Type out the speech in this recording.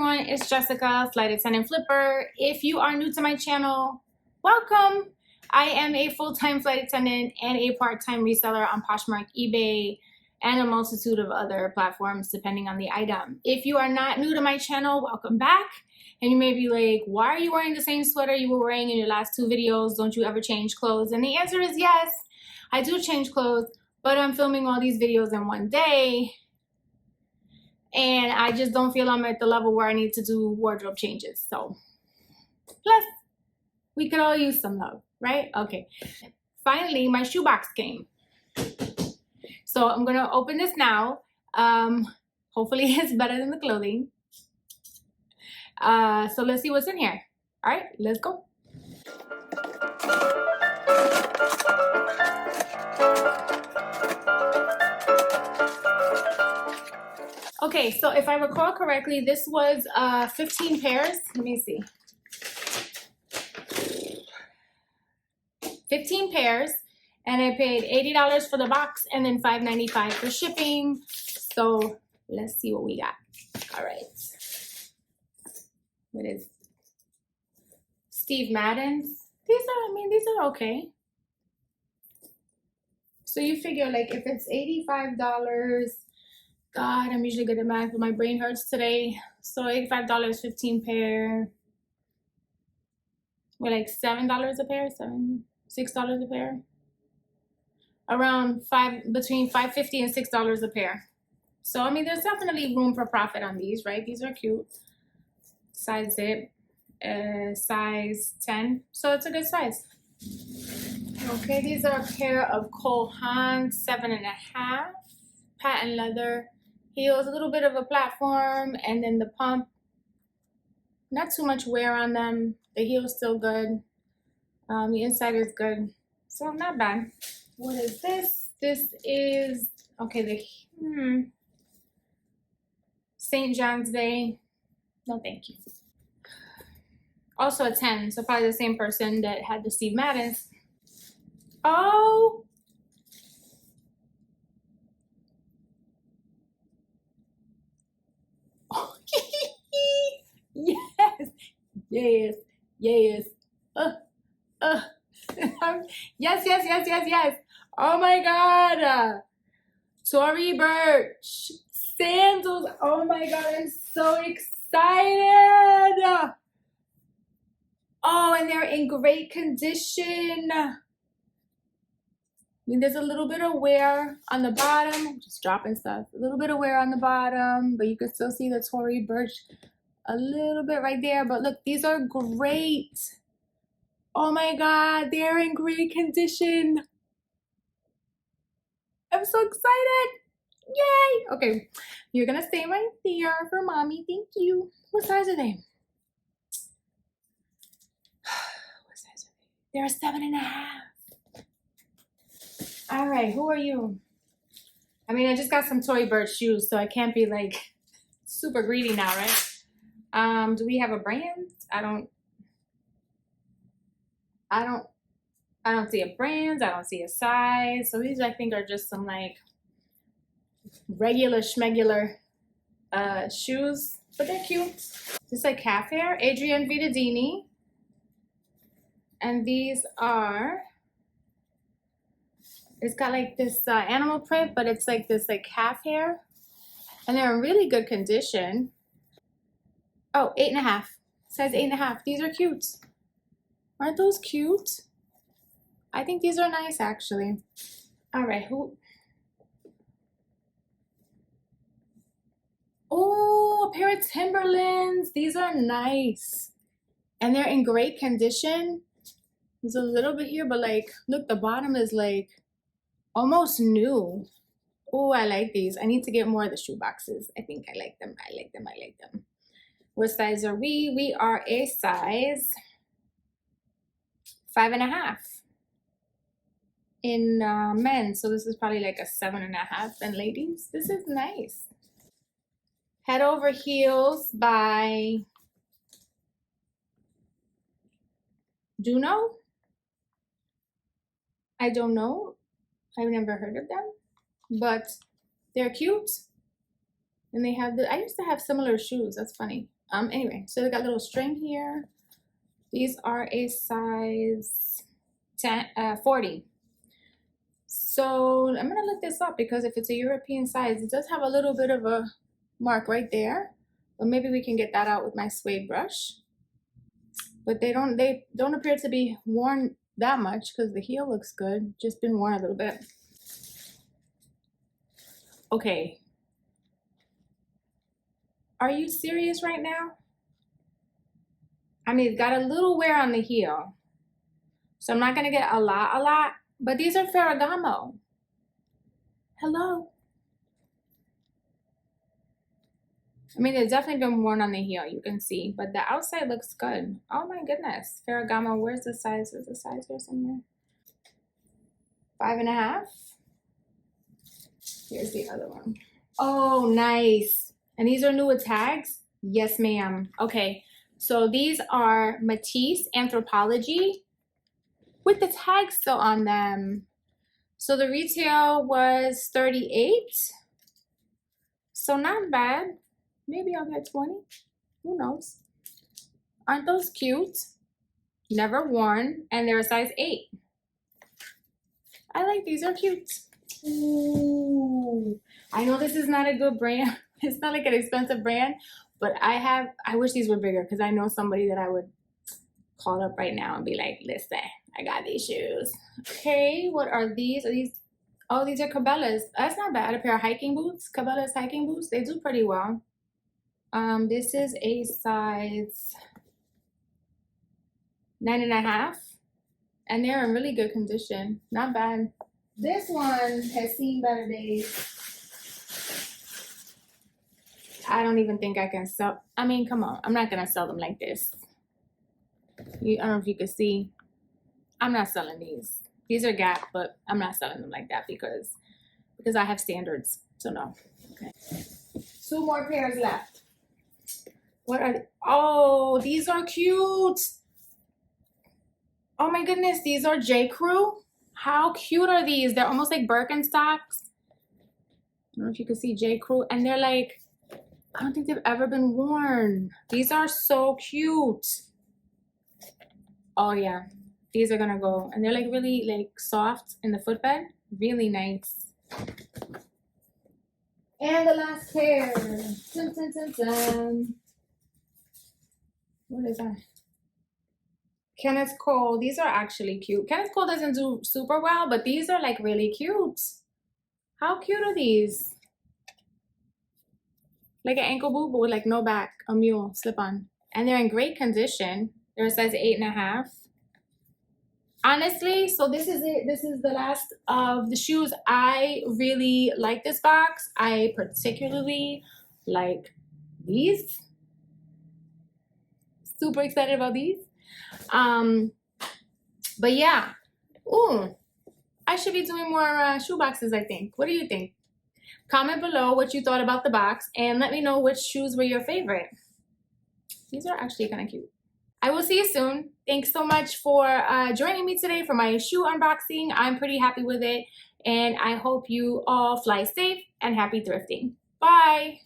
everyone, it's Jessica, Flight Attendant Flipper. If you are new to my channel, welcome. I am a full-time flight attendant and a part-time reseller on Poshmark, eBay, and a multitude of other platforms depending on the item. If you are not new to my channel, welcome back. And you may be like, why are you wearing the same sweater you were wearing in your last 2 videos? Don't you ever change clothes? And the answer is yes, I do change clothes, but I'm filming all these videos in one day. And I just don't feel I'm at the level where I need to do wardrobe changes. So, plus, we could all use some love, right? Okay. Finally, my shoebox came. So I'm gonna open this now. Hopefully it's better than the clothing. So let's see what's in here. All right, let's go. Okay, so if I recall correctly, this was 15 pairs. Let me see. 15 pairs, and I paid $80 for the box and then $5.95 for shipping. So let's see what we got. All right. What is Steve Madden's? These are okay. So you figure like if it's $85, God, I'm usually good at math, but my brain hurts today. So $85, 15 pair. We're like $7 a pair, $6 a pair. Around between $5.50 and $6 a pair. So I mean, there's definitely room for profit on these, right? These are cute. Size zip, size 10. So it's a good size. Okay, these are a pair of Cole Haan 7.5 patent leather heels, a little bit of a platform, and then the pump. Not too much wear on them. The heel's still good. The inside is good, so not bad. What is this? This is okay. The St. John's Day. No, thank you. Also a 10, so probably the same person that had the Steve Madden's. Oh. Yes, yes, yes. Yes. Oh my God. Tory Burch sandals. Oh my God, I'm so excited. Oh, and they're in great condition. I mean, there's a little bit of wear on the bottom. I'm just dropping stuff. A little bit of wear on the bottom, but you can still see the Tory Burch a little bit right there. But look, these are great. Oh my God, they're in great condition. I'm so excited. Yay. Okay, you're gonna stay right there for mommy. Thank you. What size are they? What size are they? They're a 7.5. All right, who are you? I mean, I just got some Tory Burch shoes, so I can't be like super greedy now, right? Do we have a brand? I don't see a brand. I don't see a size. So these I think are just some like regular schmegular shoes, but they're cute. Just like calf hair, Adrian Vitadini. And these are, it's got like this animal print, but it's like this like calf hair. And they're in really good condition. Oh, 8.5. Size 8.5. These are cute. Aren't those cute? I think these are nice actually. All right, Oh, a pair of Timberlands. These are nice. And they're in great condition. There's a little bit here, but like, look, the bottom is like almost new. Oh, I like these. I need to get more of the shoe boxes. I think I like them. I like them. What size are we? We are a size 5.5 in men. So this is probably like a 7.5 in ladies. This is nice. Head Over Heels by Juno. I don't know. I've never heard of them, but they're cute. And they have I used to have similar shoes. That's funny. Anyway, so they got a little string here. These are a size 40. So I'm gonna look this up because if it's a European size, it does have a little bit of a mark right there. But maybe we can get that out with my suede brush. But they don't appear to be worn that much because the heel looks good. Just been worn a little bit. Okay. Are you serious right now? I mean, it's got a little wear on the heel. So I'm not gonna get a lot, but these are Ferragamo. Hello. I mean, they've definitely been worn on the heel, you can see, but the outside looks good. Oh my goodness. Ferragamo, where's the size? There's a size here somewhere. 5.5. Here's the other one. Oh, nice. And these are new with tags? Yes, ma'am. Okay, so these are Matisse Anthropologie with the tags still on them. So the retail was 38. So not bad. Maybe I'll get 20. Who knows? Aren't those cute? Never worn, and they're a size 8. I like these, are cute. Ooh. I know this is not a good brand. It's not like an expensive brand, but I wish these were bigger because I know somebody that I would call up right now and be like, listen, I got these shoes. Okay, what are these? Are these? Oh, these are Cabela's. That's not bad. A pair of hiking boots. Cabela's hiking boots. They do pretty well. This is a size 9.5, and they're in really good condition. Not bad. This one has seen better days. I don't even think I can sell. I mean, come on. I'm not gonna sell them like this. I don't know if you can see. I'm not selling these. These are Gap, but I'm not selling them like that because I have standards. So no. Okay. 2 more pairs left. What are they? Oh, these are cute. Oh my goodness, these are J. Crew. How cute are these? They're almost like Birkenstocks. I don't know if you can see J. Crew, and they're like, I don't think they've ever been worn. These are so cute. Oh yeah, these are gonna go, and they're like really like soft in the footbed. Really nice. And the last pair. Dun, dun, dun, dun. What is that? Kenneth Cole. These are actually cute. Kenneth Cole doesn't do super well, but these are like really cute. How cute are these? Like an ankle boot, but with like no back, a mule slip on. And they're in great condition. They're a size 8.5. Honestly, so this is it. This is the last of the shoes. I really like this box. I particularly like these. Super excited about these. But yeah. Ooh, I should be doing more shoe boxes, I think. What do you think? Comment below what you thought about the box and let me know which shoes were your favorite. These are actually kind of cute. I will see you soon. Thanks so much for joining me today for my shoe unboxing. I'm pretty happy with it, and I hope you all fly safe and happy thrifting. Bye.